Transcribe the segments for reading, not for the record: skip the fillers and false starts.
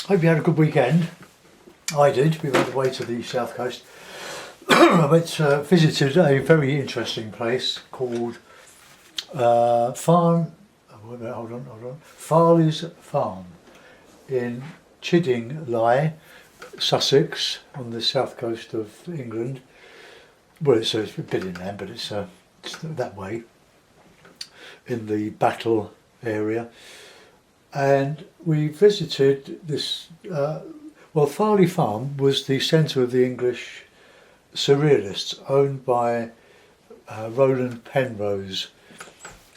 Hope you had a good weekend. I did. We went away to the south coast. I visited a very interesting place called Farley's Farm in Chiddingly, Sussex, on the south coast of England. Well, it's a bit inland, but it's that way, in the Battle area. And we visited this, Farley Farm was the centre of the English Surrealists, owned by Roland Penrose,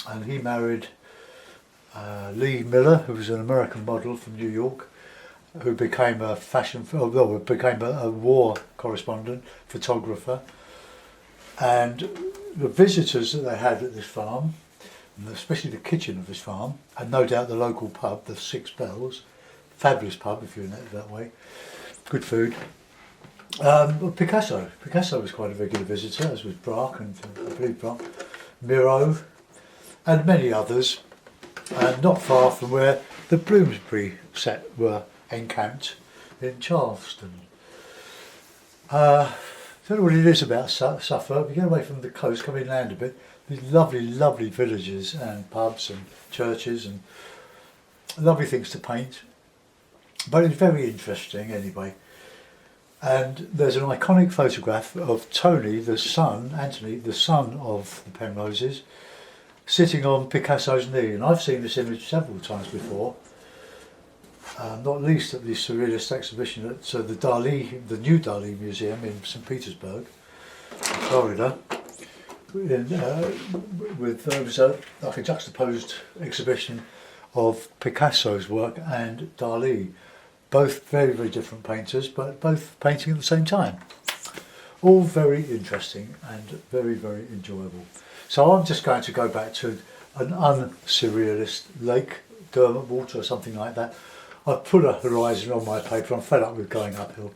and he married Lee Miller, who was an American model from New York, who became a war correspondent, photographer. And the visitors that they had at this farm, and especially the kitchen of this farm, and no doubt the local pub, the Six Bells, fabulous pub if you're in that way, good food. Picasso was quite a regular visitor, as was Braque, and I believe Braque, Miro, and many others, and not far from where the Bloomsbury set were encamped in Charleston. I don't know what it is about Suffolk. We get away from the coast, come inland a bit, these lovely villages and pubs and churches and lovely things to paint. But it's very interesting anyway. And there's an iconic photograph of Anthony, the son of the Penroses, sitting on Picasso's knee. And I've seen this image several times before, not least at the Surrealist exhibition at the new Dali Museum in St. Petersburg, Florida. There was like a juxtaposed exhibition of Picasso's work and Dali. Both very, very different painters, but both painting at the same time. All very interesting and very, very enjoyable. So I'm just going to go back to an unsurrealist lake, Derwent water or something like that. I've put a horizon on my paper. I'm fed up with going uphill.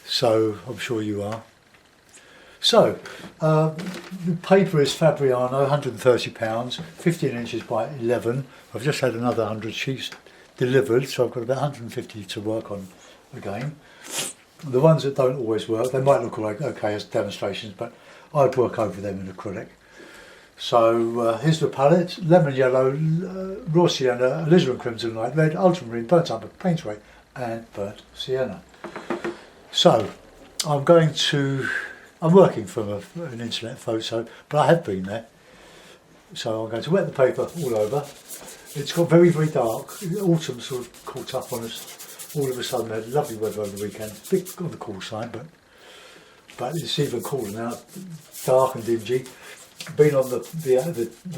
So I'm sure you are. So the paper is Fabriano, £130, 15 inches by 11. I've just had another 100 sheets delivered, so I've got about 150 to work on again. The ones that don't always work, they might look like okay as demonstrations, but I'd work over them in acrylic. So here's the palette: lemon yellow, raw sienna, alizarin crimson, light red, ultramarine, burnt umber, paint red, and burnt sienna. So I'm working from an internet photo, but I have been there. So I'm going to wet the paper all over. It's got very, very dark. Autumn sort of caught up on us. All of a sudden, we had lovely weather over the weekend. A bit on the cool side, but it's even cooler now. Dark and dingy. Been on the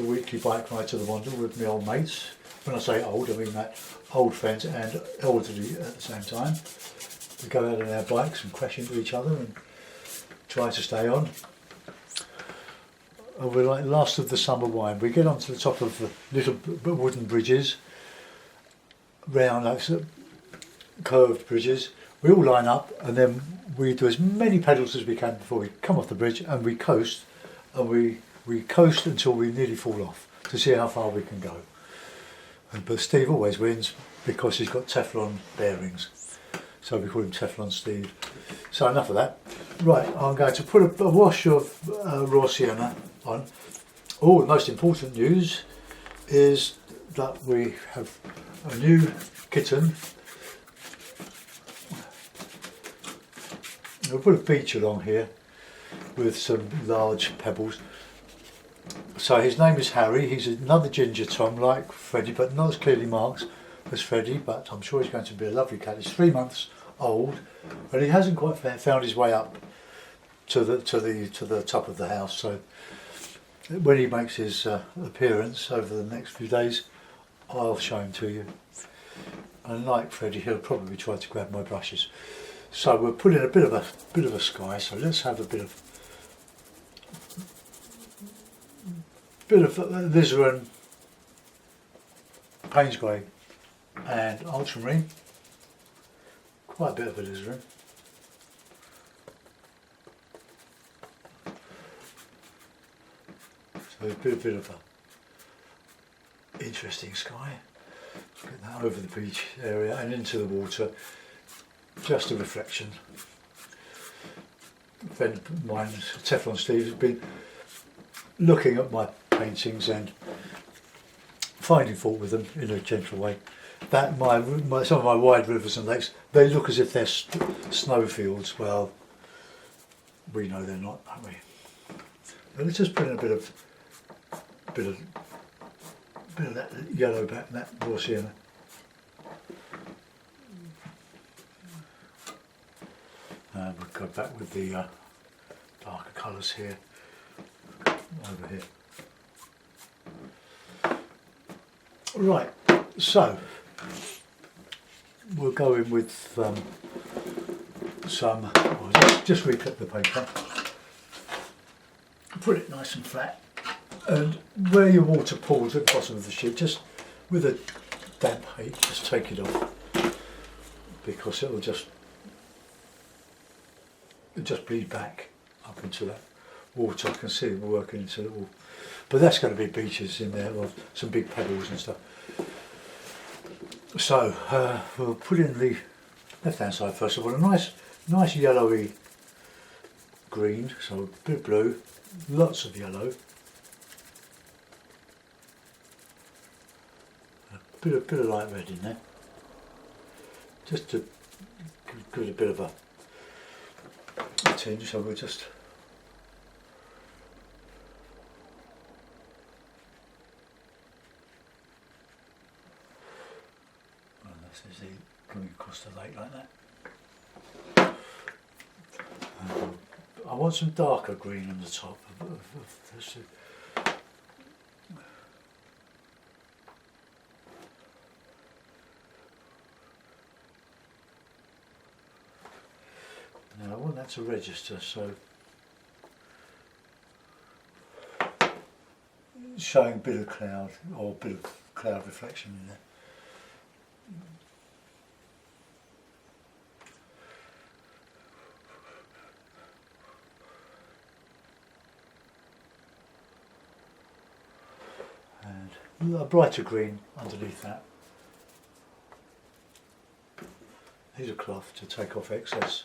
weekly bike ride to the Wander with my old mates. When I say old, I mean that old friends and elderly at the same time. We go out on our bikes and crash into each other and try to stay on. And we're like last of the summer wine. We get onto the top of the little wooden bridges, round like curved bridges. We all line up, and then we do as many pedals as we can before we come off the bridge, and we coast, and we coast until we nearly fall off to see how far we can go. But Steve always wins because he's got Teflon bearings, so we call him Teflon Steve. So enough of that. Right, I'm going to put a wash of raw sienna on. Oh, the most important news is that we have a new kitten. I'll put a beach along here with some large pebbles. So his name is Harry. He's another ginger Tom like Freddie, but not as clearly marked as Freddie, but I'm sure he's going to be a lovely cat. He's 3 months old, and he hasn't quite found his way up to the top of the house. So when he makes his appearance over the next few days, I'll show him to you. And like Freddie, he'll probably try to grab my brushes. So we'll put in a bit of a sky. So let's have a bit of alizarin, Payne's grey, and ultramarine. Quite a bit of alizarin. So a bit of a interesting sky. Get that over the beach area and into the water. Just a reflection. A friend of mine, Teflon Steve, has been looking at my paintings and finding fault with them in a gentle way. That some of my wide rivers and lakes, they look as if they're snowfields. Well, we know they're not, don't we? But let's just put in a bit of that yellow back, that raw sienna. And we'll go back with the darker colours here, over here. Right, so we'll go in with just reclip the paper, put it nice and flat, and where your water pools at the bottom of the sheet, just with a damp heat, just take it off, because it'll just bleed back up into that water. I can see it working into the wall, but that's going to be beaches in there, or some big pebbles and stuff. So we'll put in the left hand side first of all, a nice yellowy green, so a bit of blue, lots of yellow, a bit of light red in there, just to give it a bit of a tinge. So we'll just this is the coming across the lake like that. I want some darker green on the top of this. Now I want that to register, so showing a bit of cloud, or a bit of cloud reflection in there. And a brighter green underneath that. Here's a cloth to take off excess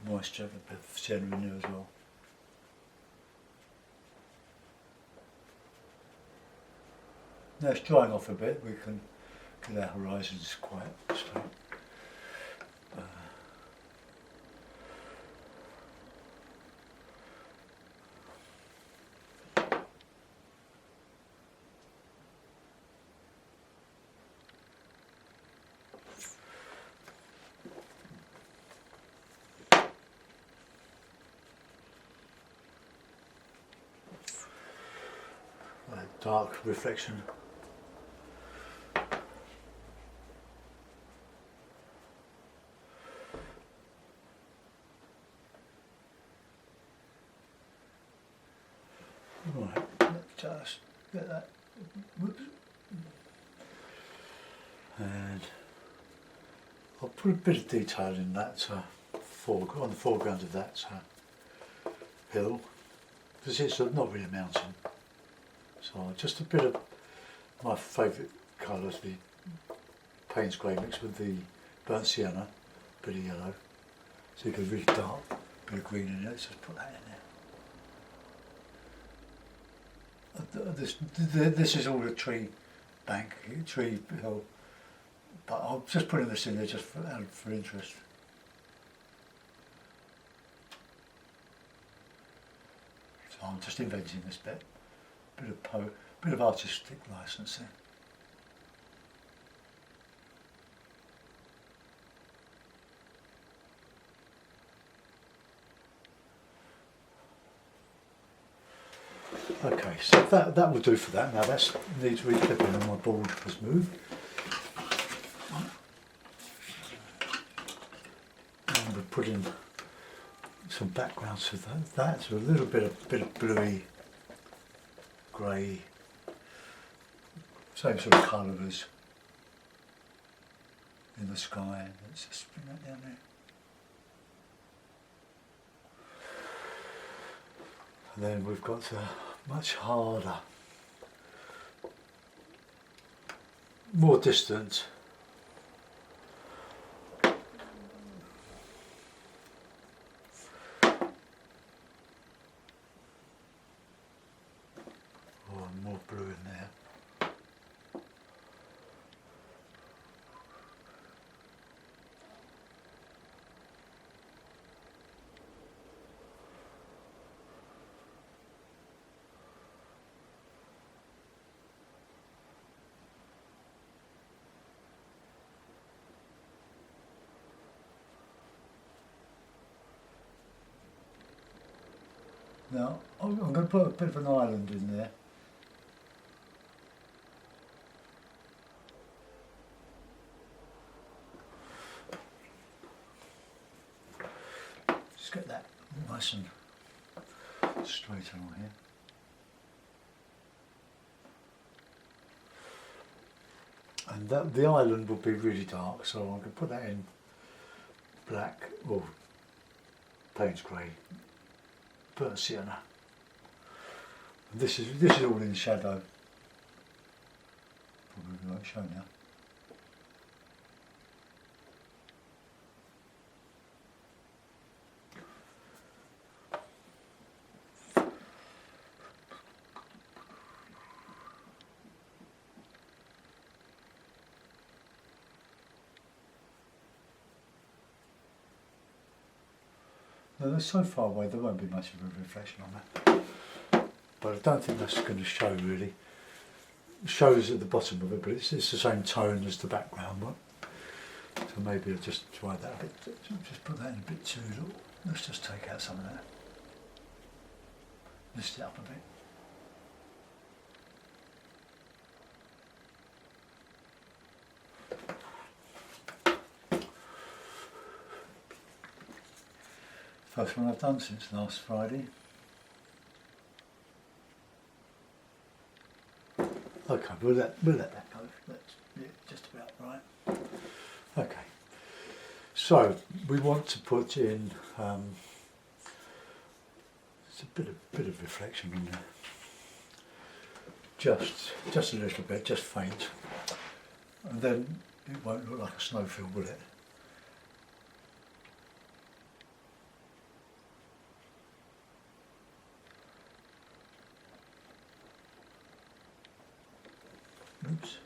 moisture, a bit of sienna in there as well. Now it's drying off a bit, we can get our horizons quite straight. Dark reflection. Right, let's just get that. Whoops. And I'll put a bit of detail in that on the foreground of that hill, because it's not really a mountain. So just a bit of my favourite colours, the Payne's grey mixed with the burnt sienna, a bit of yellow, so you get a really dark bit of green in it. Let's just put that in there. This is all a tree bank, tree hill, but I'm just putting this in there just for interest. So I'm just inventing this bit. Bit of artistic license there. Okay, so that will do for that. Now that needs reclipping and my board has moved. And we'll put in some backgrounds for that. That's a little bit of bluey, grey, same sort of colour as in the sky. Let's just bring that down there. And then we've got a much harder more distant. Oh, more blue in there. Now, I'm going to put a bit of an island in there. Just get that nice and straight along here. And that, the island will be really dark, so I'm going to put that in black or Payne's grey, burnt sienna. And this is all in shadow. Probably won't show now. No, they're so far away there won't be much of a reflection on that. But I don't think that's going to show really. It shows at the bottom of it, but it's the same tone as the background one. So maybe I'll just try that a bit, just put that in a bit too little. Let's just take out some of that. Lift it up a bit. First one I've done since last Friday. Okay, we'll let that go. That's just about right. Okay, so we want to put in it's a bit of reflection in there. Just a little bit, just faint, and then it won't look like a snowfield, will it? Oops.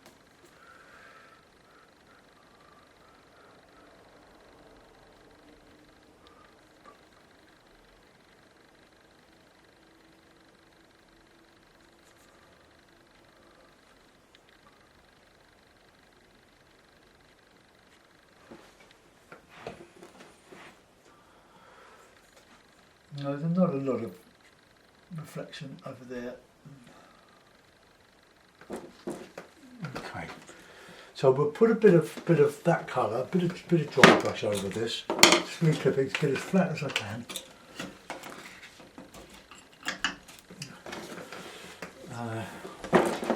No, there's not a lot of reflection over there. Okay, so we'll put a bit of that colour, a bit of dry brush over this. Just re-clip it to get as flat as I can.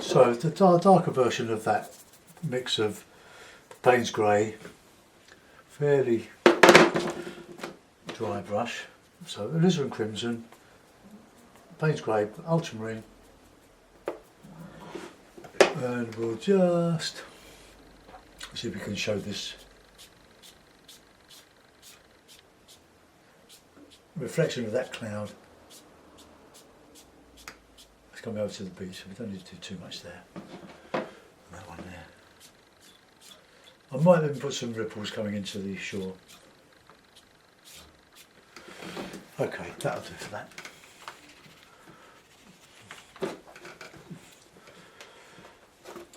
So the darker version of that mix of Payne's grey, fairly dry brush. So alizarin crimson, Payne's grey, ultramarine. And we'll just see if we can show this reflection of that cloud. It's coming over to the beach, so we don't need to do too much there. And that one there. I might even put some ripples coming into the shore. Okay, that'll do for that.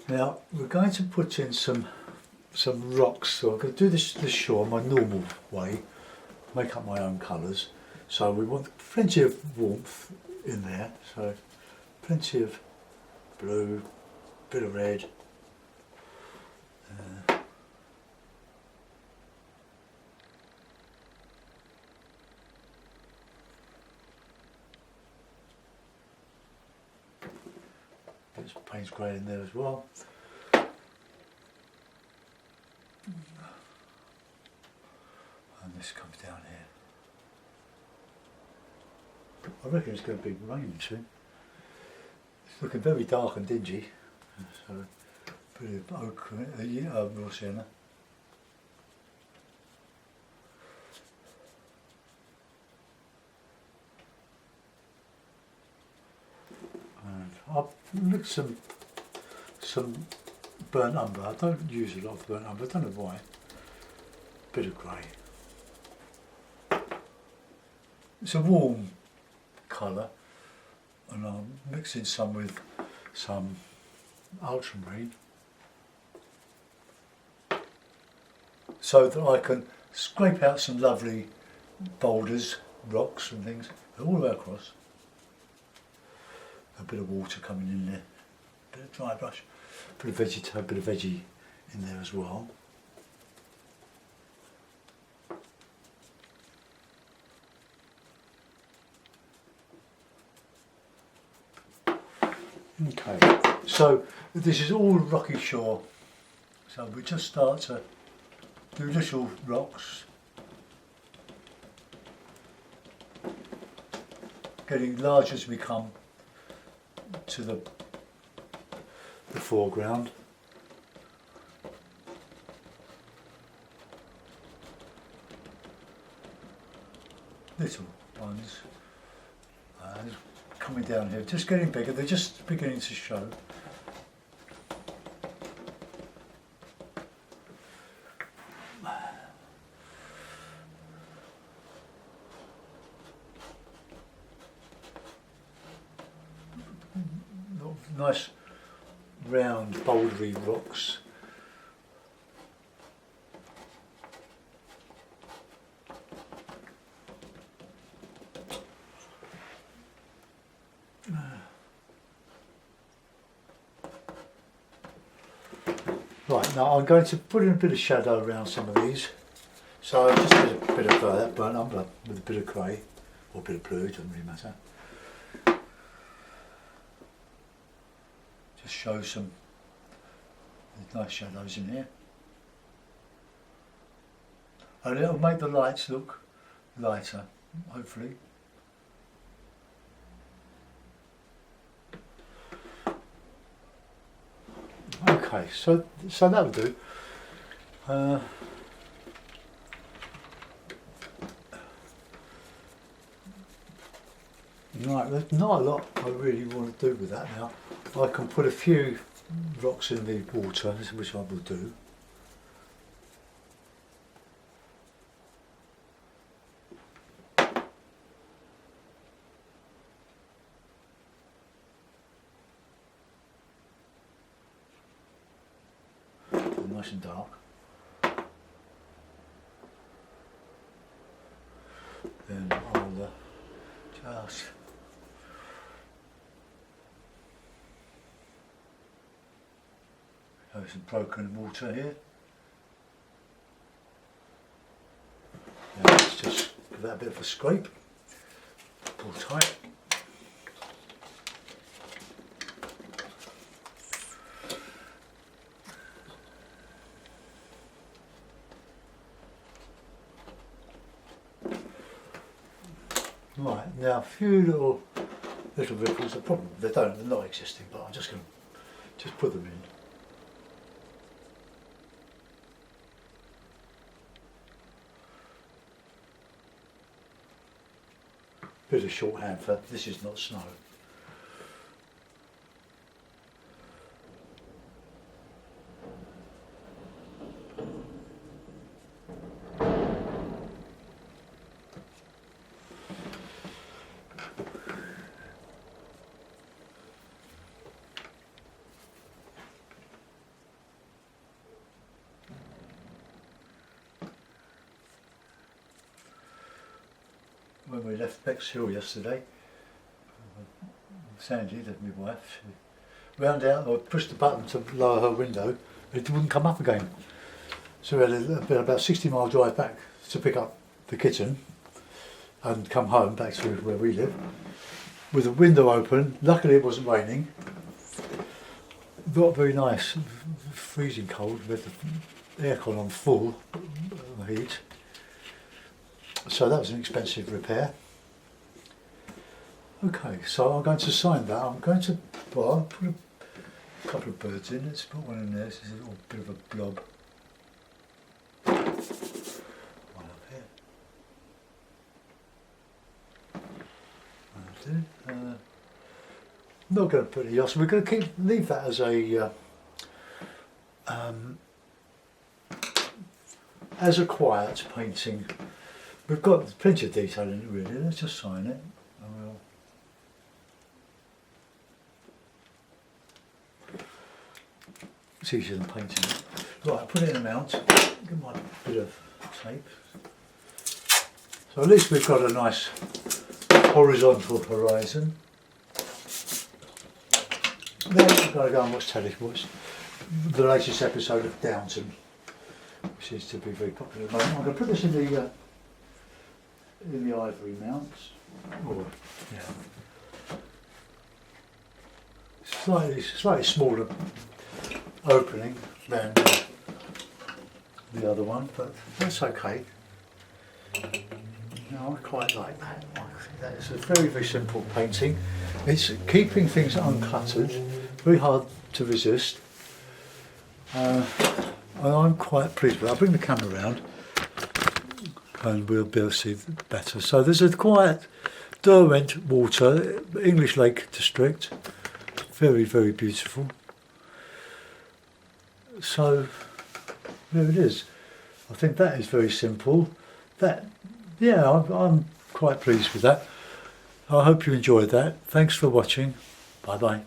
Now we're going to put in some rocks. So I'm going to do this shore my normal way, make up my own colours. So we want plenty of warmth in there. So plenty of blue, bit of red. There's Payne's grey in there as well. And this comes down here. I reckon it's going to be raining soon. It's looking very dark and dingy. So bit of oak, raw sienna. And I've mixed some burnt umber. I don't use a lot of burnt umber, I don't know why. Bit of grey. It's a warm colour, and I'm mixing some with some ultramarine so that I can scrape out some lovely boulders, rocks and things all the way across. A bit of water coming in there, a bit of dry brush, a bit of veggie in there as well. Okay, so this is all rocky shore, so we just start to do little rocks, getting large as we come to the foreground. Little ones, and coming down here, just getting bigger, they're just beginning to show. Nice round bouldery rocks. Right, now I'm going to put in a bit of shadow around some of these. So I just did a bit of that burnt umber with a bit of grey, or a bit of blue, it doesn't really matter. Just show some nice shadows in here. And it'll make the lights look lighter, hopefully. Okay, so that'll do. Right, there's not a lot I really want to do with that now. I can put a few rocks in the water, which I will do. Nice and dark. Then I'll just have some broken water here. Now let's just give that a bit of a scrape. Pull tight. Right, now a few little ripples, they're not existing, but I'm just going to just put them in. Bit of shorthand for this is not snow. When we left Bexhill yesterday, Sandy, that's my wife, she wound out or pushed the button to lower her window, it wouldn't come up again. So we had about a 60-mile drive back to pick up the kitten and come home back to where we live with the window open. Luckily it wasn't raining. Not very nice, freezing cold with the aircon on full heat. So that was an expensive repair. Okay, so I'm going to sign that. I'm going to, well, I'll put A couple of birds in. Let's put one in there. This is a little bit of a blob. One up here. Not going to put any else. We're going to leave that as a quiet painting. We've got plenty of detail in it really. Let's just sign it. And we'll it's easier than painting it. Right, put it in a mount. Get my bit of tape. So at least we've got a nice horizontal horizon. Then we've got to go and watch telly. Watch the latest episode of Downton, which is to be very popular at the moment. I'm going to put this in the ivory mounts. Oh, yeah. Slightly smaller opening than the other one, but that's okay. No, I quite like that. I think that is a very, very simple painting. It's keeping things uncluttered, very hard to resist. And I'm quite pleased with it. I'll bring the camera around and we'll be able to see better. So there's a quiet Derwent water, English Lake District. Very, very beautiful. So there it is. I think that is very simple. Yeah, I'm quite pleased with that. I hope you enjoyed that. Thanks for watching. Bye bye.